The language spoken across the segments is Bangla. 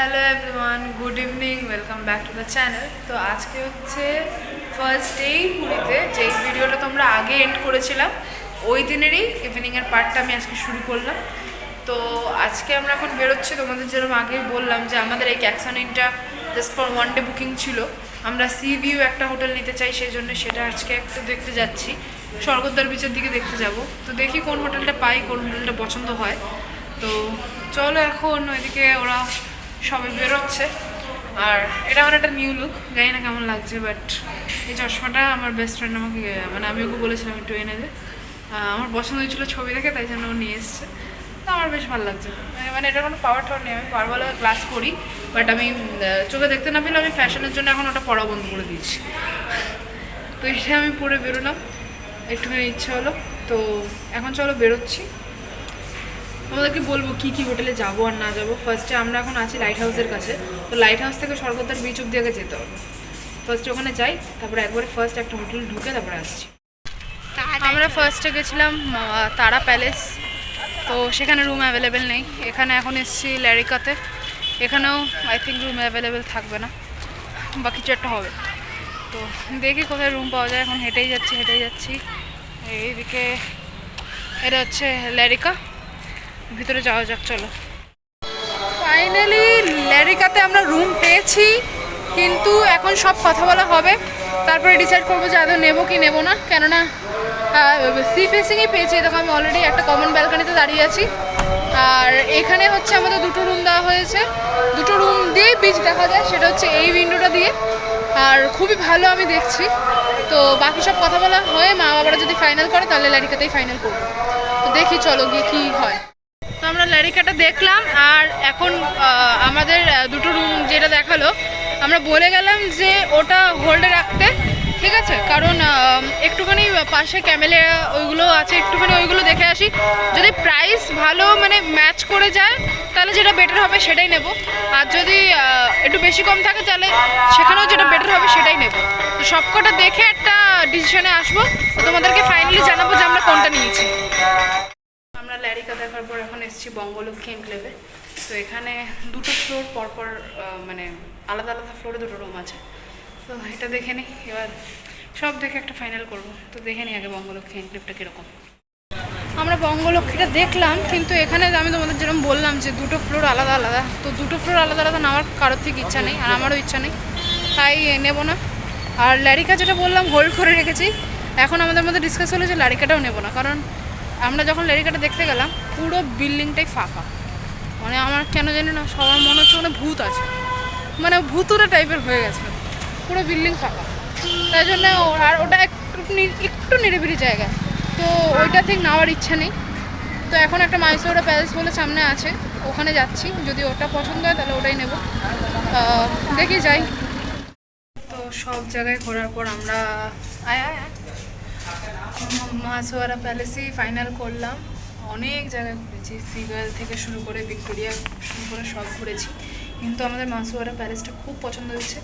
Hello everyone, good evening, welcome back to the channel. তো আজকে হচ্ছে ফার্স্ট ডেই পুরীতে, যেই ভিডিওটা তোমরা আগে এন্ড করেছিলাম ওই দিনেরই ইভিনিংয়ের পার্টটা আমি আজকে শুরু করলাম। তো আজকে আমরা এখন বেরোচ্ছি। তোমাদের যেরকম আগে বললাম যে আমাদের এই ক্যাক্সানিনটা just for one day booking ছিল। আমরা সি ভিউ একটা হোটেল নিতে চাই, সেই জন্য সেটা আজকে একটু দেখতে যাচ্ছি। স্বর্গদ্বার বিচের দিকে দেখতে যাব। তো দেখি কোন হোটেলটা পাই, কোন হোটেলটা পছন্দ হয়। তো চলো, এখন ওইদিকে ওরা সবাই বেরোচ্ছে। আর এটা আমার একটা নিউ লুক, জানি না কেমন লাগছে, বাট এই চশমাটা আমার বেস্ট ফ্রেন্ড আমাকে, মানে আমি ওকে বলেছিলাম একটু এনে দে। আমার পছন্দ হয়েছিল ছবি দেখে, তাই জন্য ও নিয়ে এসছে। তো আমার বেশ ভালো লাগছে। মানে এটা কোনো পাওয়ার টাওয়ার নেই, আমি পারবেলা ক্লাস করি, বাট আমি চোখে দেখতে না পেলে আমি ফ্যাশনের জন্য এখন ওটা পড়া বন্ধ করে দিয়েছি। তো এটা আমি পরে বেরোলাম, একটুখানি ইচ্ছা হলো। তো এখন চলো বেরোচ্ছি। আমাদেরকে বলবো কি কি হোটেলে যাবো আর না যাবো। ফার্স্টে আমরা এখন আছি লাইট হাউসের কাছে। তো লাইট হাউস থেকে স্বর্গদ্বার বিচ অব্দি আগে যেতে হবে। ফার্স্টে ওখানে যাই, তারপরে একবারে ফার্স্ট একটা হোটেল ঢুকে তারপরে আসছি। আমরা ফার্স্টে গেছিলাম তারা প্যালেস। তো সেখানে রুম অ্যাভেলেবেল নেই। এখানে এখন এসেছি ল্যারিকাতে, এখানেও আই থিঙ্ক রুম অ্যাভেলেবেল থাকবে না, বা কিছু একটা হবে। তো দেখি কোথায় রুম পাওয়া যায়। এখন হেঁটেই যাচ্ছি। এইদিকে এটা হচ্ছে ল্যারিকা, ভিতরে যাওয়া যাক, চলো। ফাইনালি ল্যারিকাতে আমরা রুম পেয়েছি, কিন্তু এখন সব কথা বলা হবে, তারপরে ডিসাইড করবো যে আদৌ নেবো কি নেবো না। কেননা সি ফেসিংই পেয়েছি। দেখো আমি অলরেডি একটা কমন ব্যালকানিতে দাঁড়িয়ে আছি। আর এখানে হচ্ছে আমাদের দুটো রুম দেওয়া হয়েছে, দুটো রুম দিয়েই বিচ দেখা যায়, সেটা হচ্ছে এই উইন্ডোটা দিয়ে। আর খুবই ভালো আমি দেখছি। তো বাকি সব কথা বলা হয়ে মা বাবারা যদি ফাইনাল করে তাহলে ল্যারিকাতেই ফাইনাল করবো। তো দেখি চলো গিয়ে কী হয়। তো আমরা ল্যারিকাটা দেখলাম, আর এখন আমাদের দুটো রুম যেটা দেখালো, আমরা বলে গেলাম যে ওটা হোল্ডে রাখতে, ঠিক আছে? কারণ একটুখানি পাশে ক্যামেলিয়া ওইগুলো আছে, একটুখানি ওইগুলো দেখে আসি। যদি প্রাইস ভালো মানে ম্যাচ করে যায় তাহলে যেটা বেটার হবে সেটাই নেব। আর যদি একটু বেশি কম থাকে তাহলে সেখানেও যেটা বেটার হবে সেটাই নেব। তো সবকটা দেখে একটা ডিসিশনে আসবো, তো তোমাদেরকে ফাইনালি জানাবো যে আমরা কোনটা নিয়েছি। আমরা ল্যারিকা দেখার পর এখন এসেছি বঙ্গলক্ষ্মী এনক্লেভে। তো এখানে দুটো ফ্লোর পরপর, মানে আলাদা আলাদা ফ্লোরে দুটো রুম আছে। তো এটা দেখে নিই, এবার সব দেখে একটা ফাইনাল করব। তো দেখে নিই আগে বঙ্গলক্ষ্মী এনক্লেভটা কীরকম। আমরা বঙ্গলক্ষ্মীটা দেখলাম, কিন্তু এখানে আমি তোমাদের যেরকম বললাম যে দুটো ফ্লোর আলাদা আলাদা। তো দুটো ফ্লোর আলাদা আলাদা নেওয়ার কারোর থেকে ইচ্ছা নেই, আর আমারও ইচ্ছা নেই, তাই নেব না। আর ল্যারিকা যেটা বললাম হোল্ড করে রেখেছি। এখন আমাদের মধ্যে ডিসকাস হলো যে ল্যারিকাটাও নেব না, কারণ আমরা যখন ল্যারিকাটা দেখতে গেলাম পুরো বিল্ডিংটাই ফাঁকা। মানে আমার কেন জানি না সবার মনে হচ্ছে মানে ভূত আছে, মানে ভূতুরে টাইপের হয়ে গেছে, পুরো বিল্ডিং ফাঁকা। তাই জন্য আর ওটা একটু নিরিবিলি জায়গা, তো ওইটা ঠিক নেওয়ার ইচ্ছা নেই। তো এখন একটা মাইসোরা প্যালেস বলে সামনে আছে, ওখানে যাচ্ছি। যদি ওটা পছন্দ হয় তাহলে ওটাই নেব, দেখি যাই। তো সব জায়গায় ঘোরার পর আমরা মাসোয়ারা প্যালেসই ফাইনাল করলাম। অনেক জায়গায় ঘুরেছি, সিগাল থেকে শুরু করে ভিক্টোরিয়া শুরু করে সব ঘুরেছি, কিন্তু আমাদের মাসোয়ারা প্যালেসটা খুব পছন্দ হয়েছে।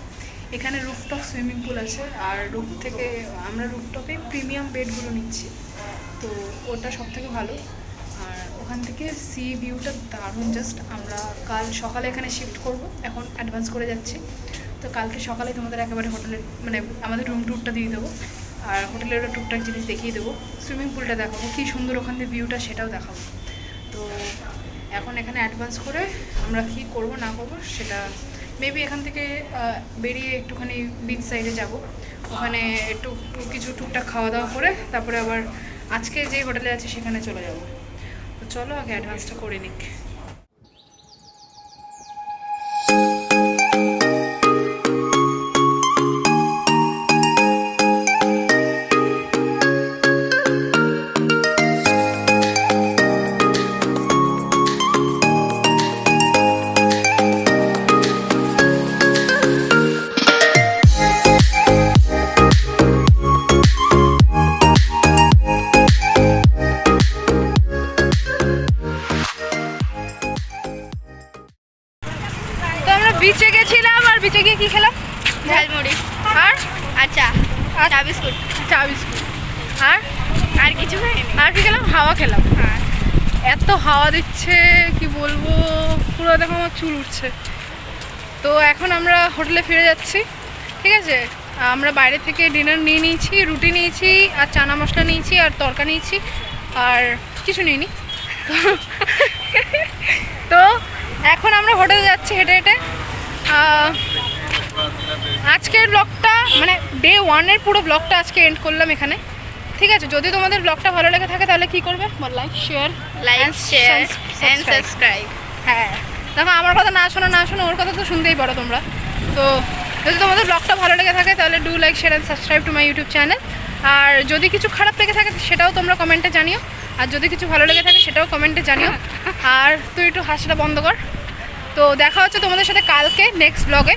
এখানে রুফটপ সুইমিং পুল আছে, আর রুফ থেকে আমরা রুফটপে প্রিমিয়াম বেডগুলো নিচ্ছি, তো ওটা সব থেকে ভালো। আর ওখান থেকে সি ভিউটা দারুণ জাস্ট। আমরা কাল সকালে এখানে শিফট করব, এখন অ্যাডভান্স করে যাচ্ছি। তো কালকে সকালে তোমাদের একেবারে হোটেলের মানে আমাদের রুম ট্যুরটা দিয়ে দেবো, আর হোটেলের টুকটাক জিনিস দেখিয়ে দেবো, সুইমিং পুলটা দেখাবো, কী সুন্দর ওখান থেকে ভিউটা সেটাও দেখাবো। তো এখন এখানে অ্যাডভান্স করে আমরা কী করবো না করবো সেটা মেবি এখান থেকে বেরিয়ে একটুখানি বিচ সাইডে যাব, ওখানে একটু কিছু টুকটাক খাওয়া দাওয়া করে তারপরে আবার আজকে যেই হোটেলে আছে সেখানে চলে যাব। তো চলো আগে অ্যাডভান্সটা করে নিক। বিচে গেছিলাম, আর বিচে গিয়ে কি খেলাম? ঝালমুড়ি আর আচ্ছা চা বিস্কুট আর আর কিছু খাইনি। আর কি খেলাম? হাওয়া খেলাম। হ্যাঁ এত হাওয়া দিচ্ছে কি বলবো, পুরো দেখো আমার চুল উঠছে। তো এখন আমরা হোটেলে ফিরে যাচ্ছি, ঠিক আছে। আমরা বাইরে থেকে ডিনার নিয়ে নিয়েছি, রুটি নিয়েছি আর চানা মশলা নিয়েছি আর তরকা নিয়েছি আর কিছু নিইনি। তো এখন আমরা হোটেলে যাচ্ছি হেঁটে হেঁটে। আজকের ব্লগটা মানে ডে 1-এর পুরো ব্লগটা আজকে এন্ড করলাম এখানে, ঠিক আছে। যদি তোমাদের ব্লগটা ভালো লেগে থাকে তাহলে কি করবে বল, লাইক শেয়ার অ্যান্ড সাবস্ক্রাইব। হ্যাঁ দেখো, আমার কথা না শোনো ওর কথা তো শুনতেই পারো তোমরা। তো যদি তোমাদের ব্লগটা ভালো লেগে থাকে তাহলে do like share and subscribe to my YouTube channel. আর যদি কিছু খারাপ লেগে থাকে সেটাও তোমরা কমেন্টে জানিও, আর যদি কিছু ভালো লেগে থাকে সেটাও কমেন্টে জানিও। আর তুই একটু হাসিটা বন্ধ কর। তো দেখা হচ্ছে তোমাদের সাথে কালকে নেক্সট ব্লগে।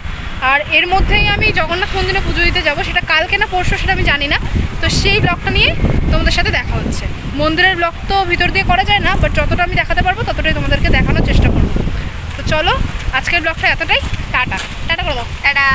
আর এর মধ্যেই আমি জগন্নাথ মন্দিরে পুজো দিতে যাবো, সেটা কালকে না পরশু সেটা আমি জানি না। তো সেই ব্লগটা নিয়ে তোমাদের সাথে দেখা হচ্ছে। মন্দিরের ব্লগ তো ভিতর দিয়ে করা যায় না, বাট যতটা আমি দেখাতে পারবো ততটাই তোমাদেরকে দেখানোর চেষ্টা করবো। তো চলো, আজকের ব্লগটা এতটাই। টাটা টাটা করে দাও। টাটা।